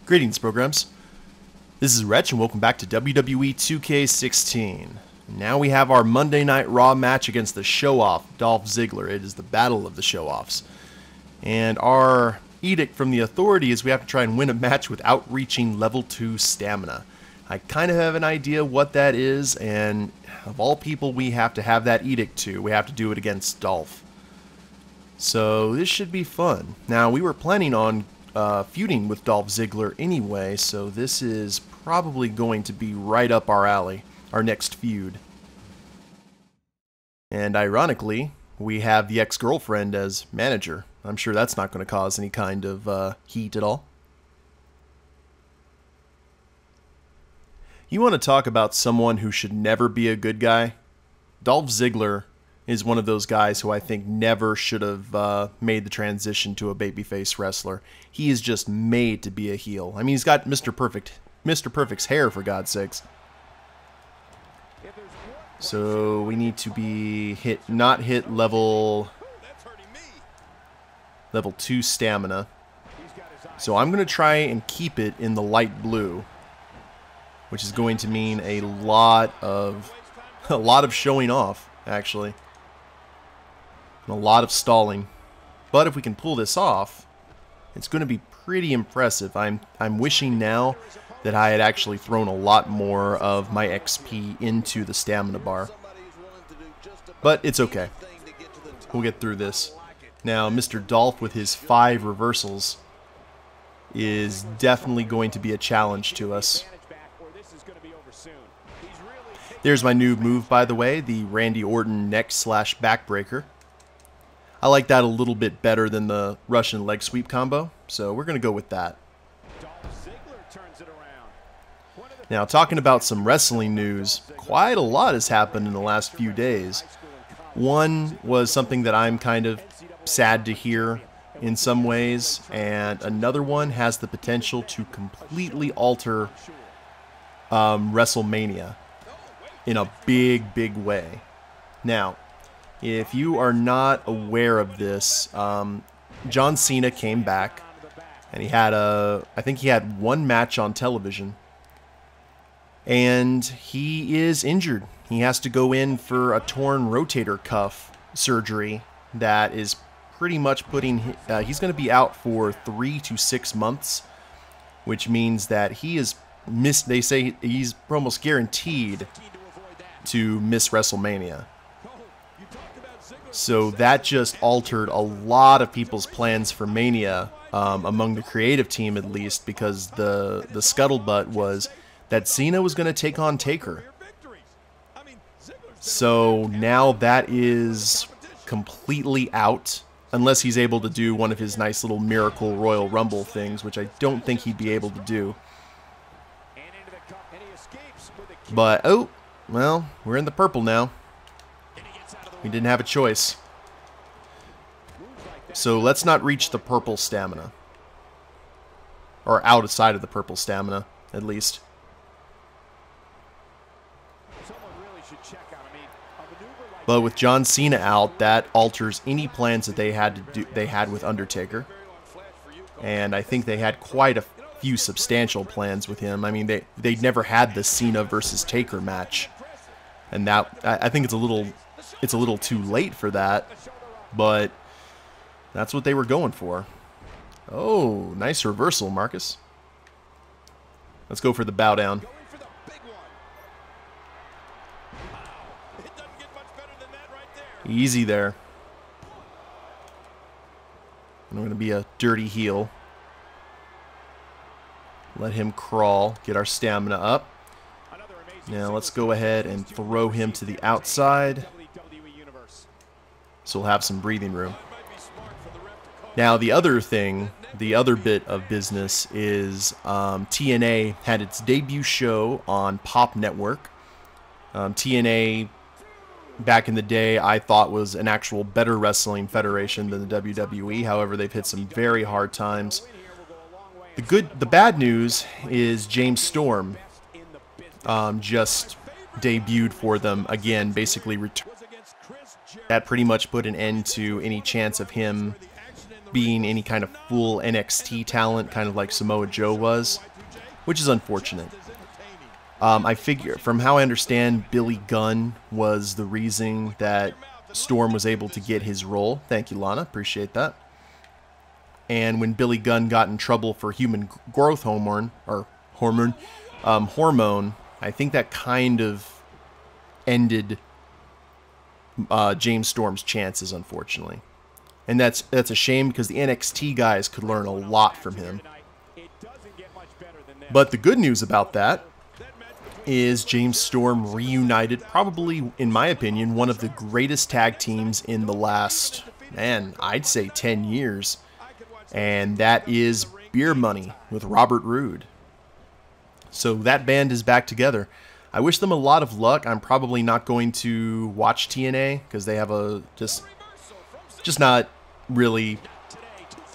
Greetings, programs. This is Wretch, and welcome back to WWE 2K16. Now we have our Monday Night Raw match against the show-off, Dolph Ziggler. It is the battle of the show-offs. And our edict from the Authority is we have to try and win a match without reaching level 2 stamina. I kind of have an idea what that is, and of all people we have to have that edict to, we have to do it against Dolph. So this should be fun. Now, we were planning on feuding with Dolph Ziggler anyway, so this is probably going to be right up our alley, our next feud. And ironically, we have the ex-girlfriend as manager. I'm sure that's not going to cause any kind of heat at all. You want to talk about someone who should never be a good guy? Dolph Ziggler is one of those guys who I think never should have made the transition to a babyface wrestler. He is just made to be a heel. I mean, he's got Mr. Perfect's hair, for God's sakes. So we need to be not hit level 2 stamina. So I'm going to try and keep it in the light blue, which is going to mean a lot of showing off, actually. And a lot of stalling. But if we can pull this off, it's going to be pretty impressive. I'm wishing now that I had actually thrown a lot more of my XP into the stamina bar. But it's okay. We'll get through this. Now, Mr. Dolph with his 5 reversals is definitely going to be a challenge to us. There's my new move, by the way, the Randy Orton neck/backbreaker. I like that a little bit better than the Russian leg sweep combo, so we're going to go with that. Now, talking about some wrestling news, quite a lot has happened in the last few days. One was something that I'm kind of sad to hear in some ways, and another one has the potential to completely alter WrestleMania in a big, big way. Now, if you are not aware of this, John Cena came back, and I think he had one match on television, and he is injured. He has to go in for a torn rotator cuff surgery that is pretty much putting, he's going to be out for 3 to 6 months, which means that he is they say he's almost guaranteed to miss WrestleMania. So that just altered a lot of people's plans for Mania, among the creative team at least, because the scuttlebutt was that Cena was going to take on Taker. So now that is completely out, unless he's able to do one of his nice little Miracle Royal Rumble things, which I don't think he'd be able to do. But, oh, well, we're in the purple now. We didn't have a choice. So let's not reach the purple stamina. Or outside of the purple stamina, at least. But with John Cena out, that alters any plans that they had with Undertaker. And I think they had quite a few substantial plans with him. I mean, they'd never had the Cena versus Taker match. And that, I think it's a little too late for that, but that's what they were going for. Oh, nice reversal, Marcus. Let's go for the bow down. Easy there. I'm going to be a dirty heel. Let him crawl, get our stamina up. Now let's go ahead and throw him to the outside, so we'll have some breathing room. Now the other thing, the other bit of business is TNA had its debut show on Pop Network. TNA, back in the day, I thought was an actual better wrestling federation than the WWE. However, they've hit some very hard times. The bad news is James Storm just debuted for them again, basically returned. That pretty much put an end to any chance of him being any kind of full NXT talent, kind of like Samoa Joe was, which is unfortunate. I figure, from how I understand, Billy Gunn was the reason that Storm was able to get his role. Thank you, Lana. Appreciate that. And when Billy Gunn got in trouble for human growth hormone, I think that kind of ended James Storm's chances, unfortunately. And that's a shame because the NXT guys could learn a lot from him. But the good news about that is James Storm reunited, probably, in my opinion, one of the greatest tag teams in the last, man, I'd say 10 years. And that is Beer Money with Robert Roode. So that band is back together. I wish them a lot of luck. I'm probably not going to watch TNA because they have a just not really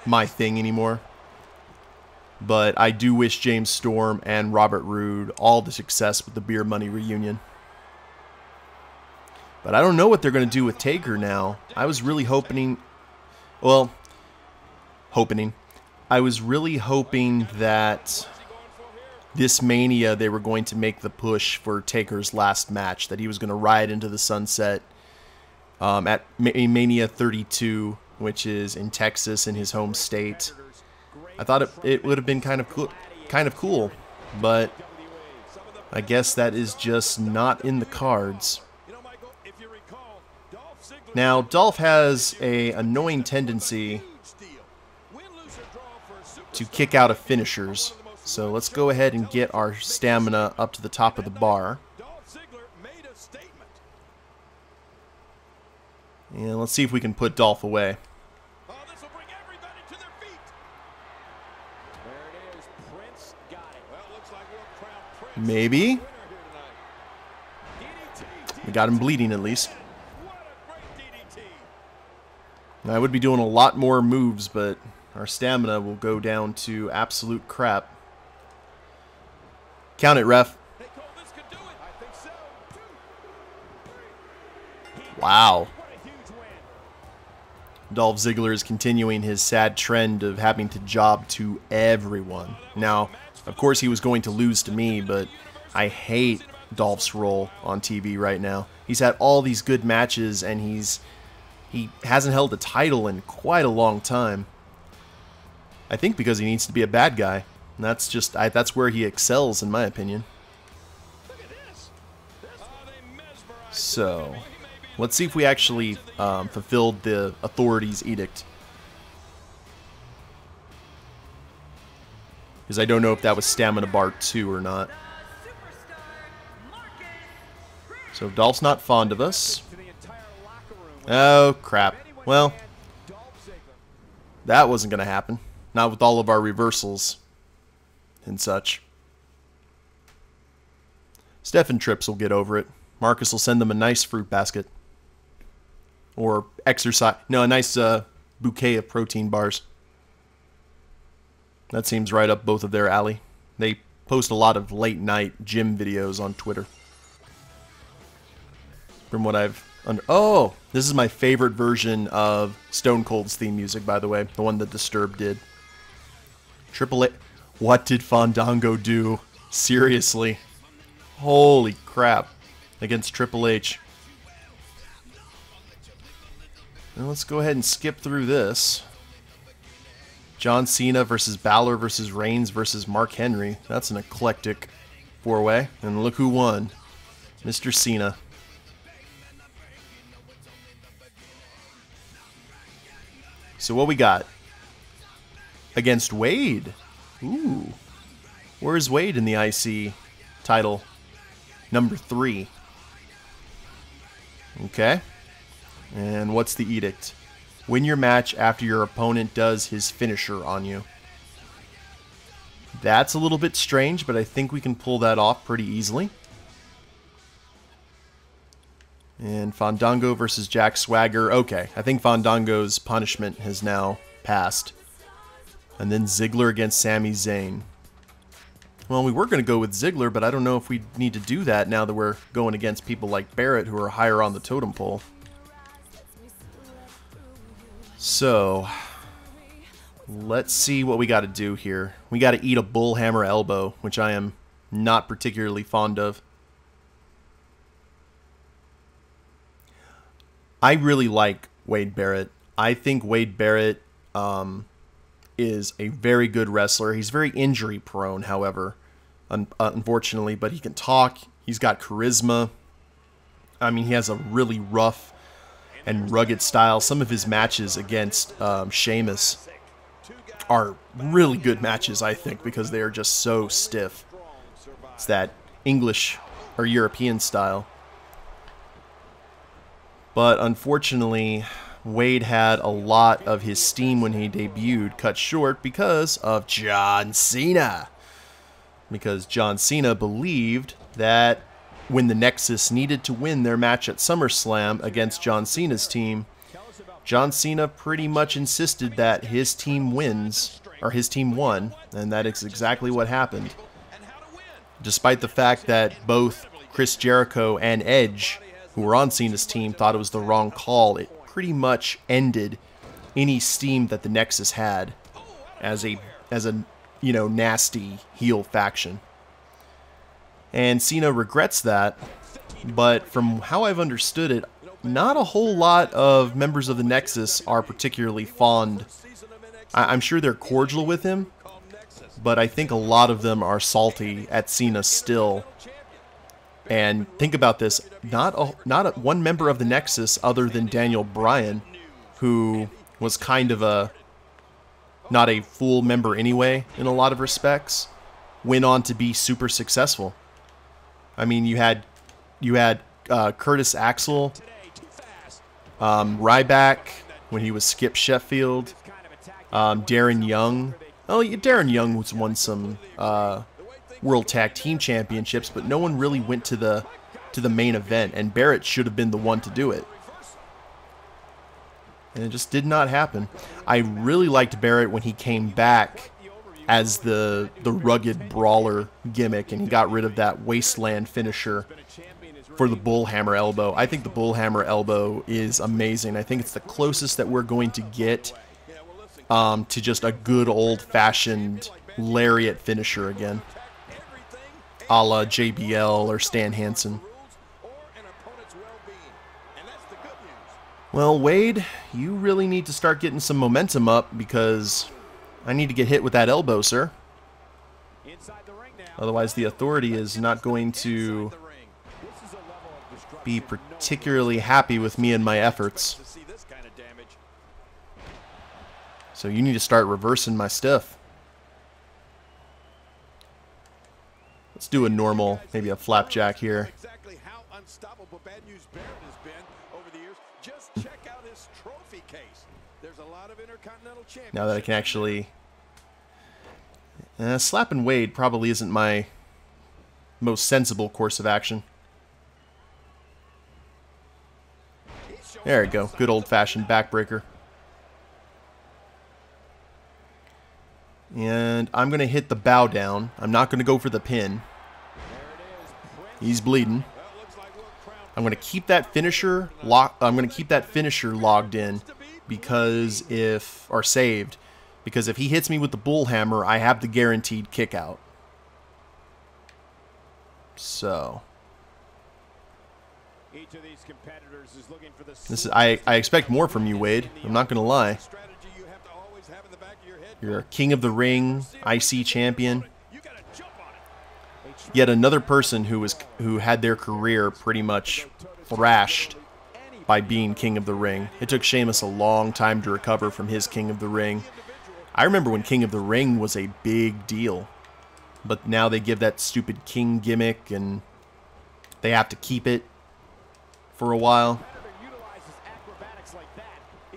my thing anymore. But I do wish James Storm and Robert Roode all the success with the Beer Money reunion. But I don't know what they're going to do with Taker now. I was really hoping, I was really hoping that this Mania they were going to make the push for Taker's last match, that he was going to ride into the sunset at Mania 32, which is in Texas, in his home state. I thought it would have been kind of cool, but I guess that is just not in the cards. Now, Dolph has an annoying tendency to kick out of finishers, so let's go ahead and get our stamina up to the top of the bar. And let's see if we can put Dolph away. Maybe. We got him bleeding at least. I would be doing a lot more moves, but our stamina will go down to absolute crap. Count it, ref. Wow. Dolph Ziggler is continuing his sad trend of having to job to everyone. Now, of course he was going to lose to me, but I hate Dolph's role on TV right now. He's had all these good matches, and he hasn't held a title in quite a long time. I think because he needs to be a bad guy. And that's where he excels, in my opinion. So, let's see if we actually fulfilled the Authority's edict. Because I don't know if that was Stamina Bar 2 or not. So Dolph's not fond of us. Oh, crap. Well, that wasn't going to happen. Not with all of our reversals and such. Steph and Trips will get over it. Marcus will send them a nice fruit basket. Or a nice bouquet of protein bars. That seems right up both of their alley. They post a lot of late night gym videos on Twitter. From what I've oh, this is my favorite version of Stone Cold's theme music, by the way. The one that Disturbed did. Triple H. What did Fandango do? Seriously. Holy crap. Against Triple H. Now let's go ahead and skip through this. John Cena versus Balor versus Reigns versus Mark Henry. That's an eclectic four-way. And look who won. Mr. Cena. So what we got? Against Wade. Ooh. Where's Wade in the IC title? Number 3. Okay. And what's the edict? Win your match after your opponent does his finisher on you. That's a little bit strange, but I think we can pull that off pretty easily. And Fandango versus Jack Swagger. Okay, I think Fandango's punishment has now passed. And then Ziggler against Sami Zayn. Well, we were going to go with Ziggler, but I don't know if we need to do that now that we're going against people like Barrett who are higher on the totem pole. So, Let's see what we got to do here. We got to eat a bullhammer elbow, which I am not particularly fond of. I really like Wade Barrett. I think Wade Barrett is a very good wrestler. He's very injury prone, however, unfortunately, but he can talk. He's got charisma. I mean, he has a really rough and rugged style. Some of his matches against Sheamus are really good matches, I think, because they are just so stiff. It's that English or European style. But unfortunately, Wade had a lot of his steam when he debuted cut short because of John Cena. Because John Cena believed that when the Nexus needed to win their match at SummerSlam against John Cena's team, John Cena pretty much insisted that his team wins, or his team won, and that is exactly what happened. Despite the fact that both Chris Jericho and Edge, who were on Cena's team, thought it was the wrong call, it pretty much ended any steam that the Nexus had as a nasty heel faction. And Cena regrets that, but from how I've understood it, not a whole lot of members of the Nexus are particularly fond. I'm sure they're cordial with him, but I think a lot of them are salty at Cena still. And think about this, not one member of the Nexus other than Daniel Bryan, who was kind of not a full member anyway in a lot of respects, went on to be super successful. I mean, you had Curtis Axel, Ryback when he was Skip Sheffield, Darren Young. Oh, yeah, Darren Young won some World Tag Team Championships, but no one really went to the main event, and Barrett should have been the one to do it. And it just did not happen. I really liked Barrett when he came back as the rugged brawler gimmick, and he got rid of that wasteland finisher for the bullhammer elbow. I think the bullhammer elbow is amazing. I think it's the closest that we're going to get to just a good old-fashioned lariat finisher again, a la JBL or Stan Hansen. Well, Wade, you really need to start getting some momentum up, because I need to get hit with that elbow, sir. Otherwise, the Authority is not going to be particularly happy with me and my efforts. So you need to start reversing my stuff. Let's do a normal, maybe a flapjack here. Now that I can actually... slapping Wade probably isn't my most sensible course of action. There we go. Good old-fashioned backbreaker. And I'm going to hit the bow down. I'm not going to go for the pin. He's bleeding. I'm going to keep that finisher logged in because saved, because if he hits me with the bullhammer, I have the guaranteed kick out. So I expect more from you, Wade. I'm not going to lie. You're a King of the Ring, IC champion. Yet another person who had their career pretty much thrashed by being King of the Ring. It took Sheamus a long time to recover from his King of the Ring. I remember when King of the Ring was a big deal. But now they give that stupid King gimmick, and they have to keep it for a while.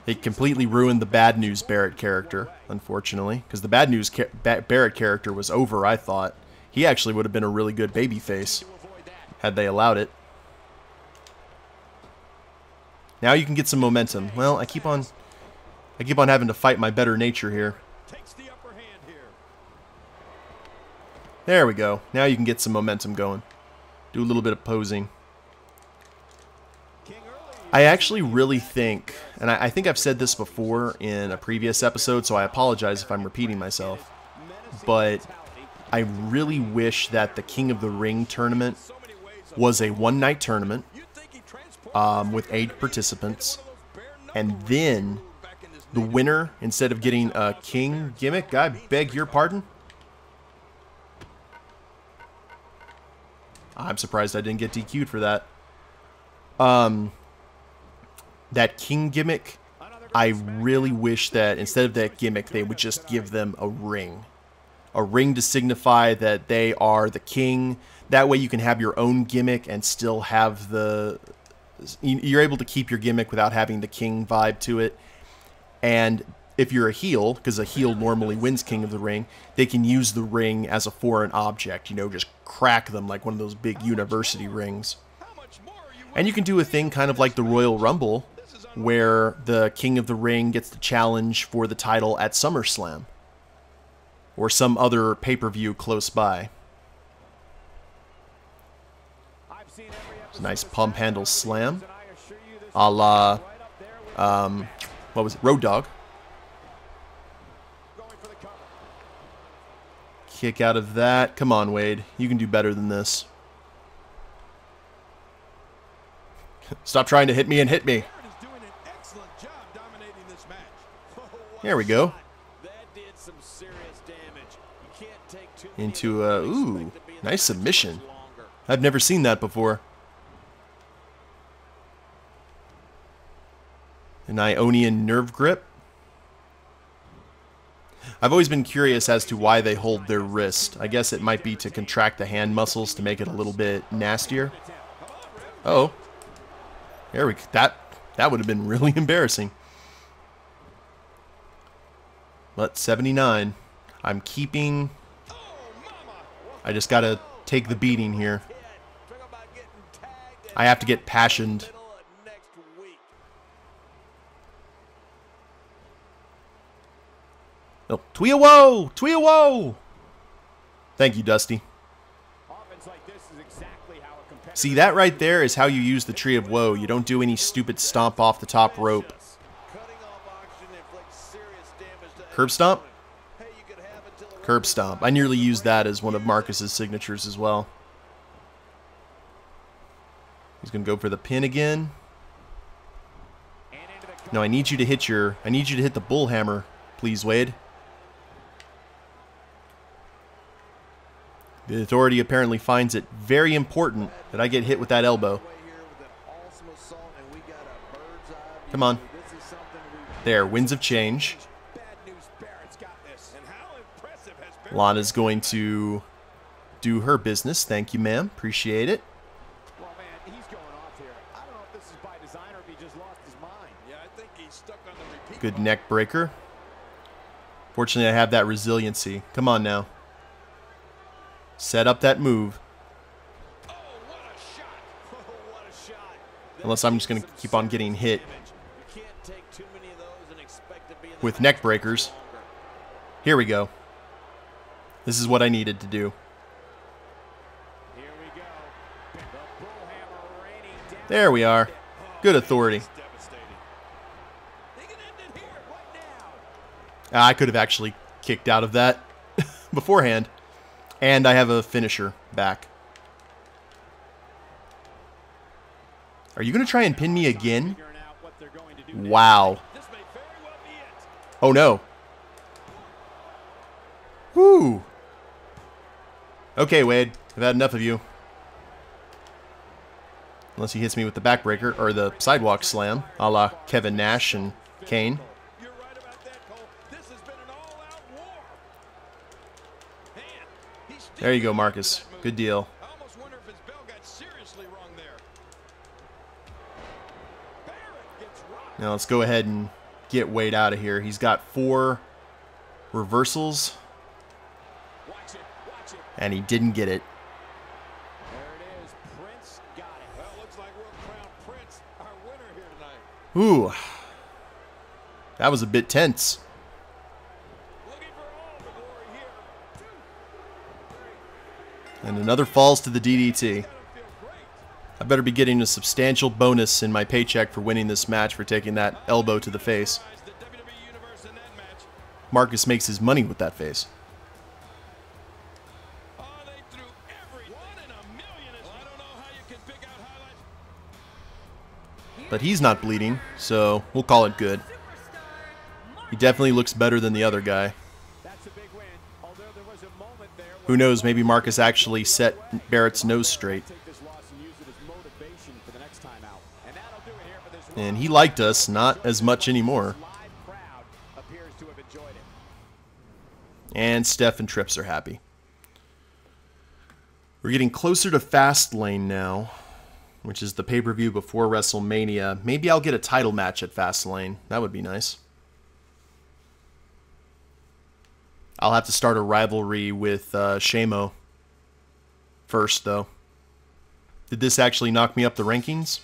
It completely ruined the Bad News Barrett character, unfortunately, because the Bad News Barrett character was over, I thought. He actually would have been a really good babyface had they allowed it. Now you can get some momentum. Well, I keep on having to fight my better nature here. There we go. Now you can get some momentum going. Do a little bit of posing. I actually really think, and I think I've said this before in a previous episode, so I apologize if I'm repeating myself, but I really wish that the King of the Ring tournament was a one-night tournament with 8 participants, and then the winner, instead of getting a king gimmick, I beg your pardon? I'm surprised I didn't get DQ'd for that. That king gimmick, I really wish that instead of that gimmick, they would just give them a ring. A ring to signify that they are the king. That way you can have your own gimmick and still have the... You're able to keep your gimmick without having the king vibe to it. And if you're a heel, because a heel normally wins King of the Ring, they can use the ring as a foreign object. You know, just crack them like one of those big university rings. And you can do a thing kind of like the Royal Rumble, where the King of the Ring gets the challenge for the title at SummerSlam. Or some other pay-per-view close by. It's a nice pump handle slam. A la, what was it? Road Dogg. Kick out of that. Come on, Wade. You can do better than this. Stop trying to hit me and hit me. There we go. Into a, ooh, nice submission. I've never seen that before. An Ionian nerve grip. I've always been curious as to why they hold their wrist. I guess it might be to contract the hand muscles to make it a little bit nastier. Oh. There we go. That would have been really embarrassing. But 79. I'm keeping... I just gotta take the beating here. I have to get passioned. Oh, Tweewow! Tweewow! Thank you, Dusty. See, that right there is how you use the Tree of Woe. You don't do any stupid stomp off the top rope. Curb stomp? Curb stomp. I nearly used that as one of Marcus's signatures as well. He's going to go for the pin again. No, I need you to hit the bull hammer, please, Wade. The Authority apparently finds it very important that I get hit with that elbow. Come on. There, Winds of Change. Lana's going to do her business. Thank you, ma'am. Appreciate it. Good neck breaker. Fortunately, I have that resiliency. Come on now. Set up that move. Unless I'm just going to keep on getting hit with neck breakers. Here we go. This is what I needed to do. There we are. Good Authority. I could have actually kicked out of that beforehand. And I have a finisher back. Are you going to try and pin me again? Wow. Oh no. Whoo. Okay, Wade. I've had enough of you. Unless he hits me with the backbreaker or the sidewalk slam, a la Kevin Nash and Kane. There you go, Marcus. Good deal. Now let's go ahead and get Wade out of here. He's got 4 reversals. And he didn't get it. Ooh. That was a bit tense. And another falls to the DDT. I better be getting a substantial bonus in my paycheck for winning this match for taking that elbow to the face. Marcus makes his money with that face. But he's not bleeding, so we'll call it good. He definitely looks better than the other guy. Who knows, maybe Marcus actually set Barrett's nose straight. And he liked us, not as much anymore. And Steph and Trips are happy. We're getting closer to Fastlane now, which is the pay-per-view before WrestleMania. Maybe I'll get a title match at Fastlane. That would be nice. I'll have to start a rivalry with Shamo first, though. Did this actually knock me up the rankings?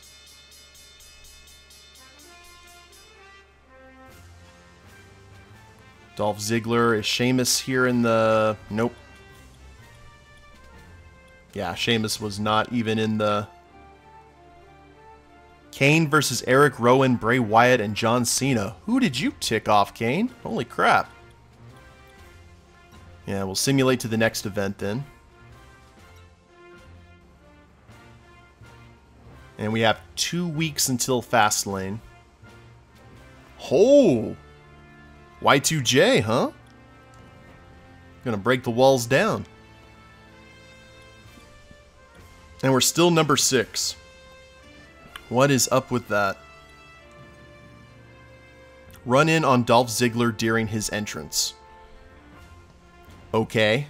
Dolph Ziggler. Is Sheamus here in the... Nope. Yeah, Sheamus was not even in the... Kane versus Eric Rowan, Bray Wyatt, and John Cena. Who did you tick off, Kane? Holy crap. Yeah, we'll simulate to the next event then. And we have 2 weeks until Fastlane. Oh! Y2J, huh? Gonna break the walls down. And we're still number 6. What is up with that? Run in on Dolph Ziggler during his entrance. Okay.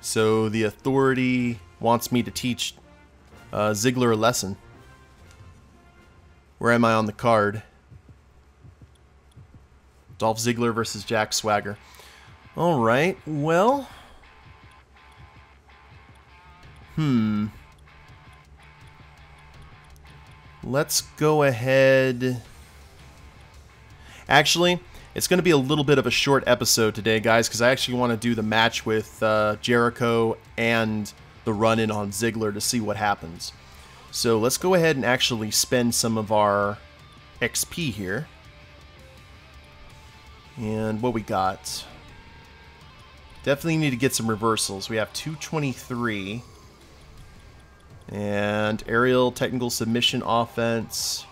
So the Authority wants me to teach Ziggler a lesson. Where am I on the card? Dolph Ziggler versus Jack Swagger. Alright, well... Let's go ahead... Actually, it's going to be a little bit of a short episode today, guys, because I actually want to do the match with Jericho and the run-in on Ziggler to see what happens. So let's go ahead and actually spend some of our XP here. And what we got? Definitely need to get some reversals. We have 223. And aerial technical submission offense.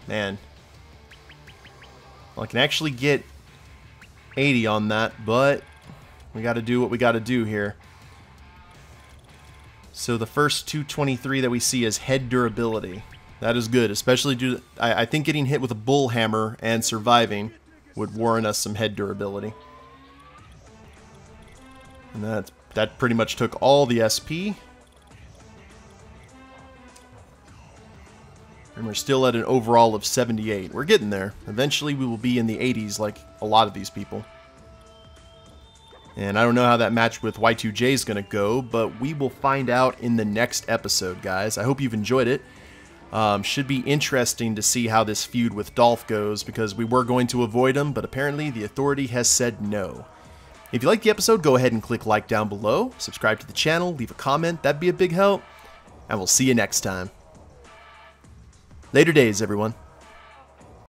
Man. Well, I can actually get 80 on that, but we got to do what we got to do here. So the first 223 that we see is head durability. That is good, especially due to, I think getting hit with a bull hammer and surviving would warrant us some head durability. And that pretty much took all the SP. And we're still at an overall of 78. We're getting there. Eventually we will be in the 80s like a lot of these people. And I don't know how that match with Y2J is going to go, but we will find out in the next episode, guys. I hope you've enjoyed it. Should be interesting to see how this feud with Dolph goes, because we were going to avoid him, but apparently the Authority has said no. If you liked the episode, go ahead and click like down below, subscribe to the channel, leave a comment, that'd be a big help, and we'll see you next time. Later days, everyone.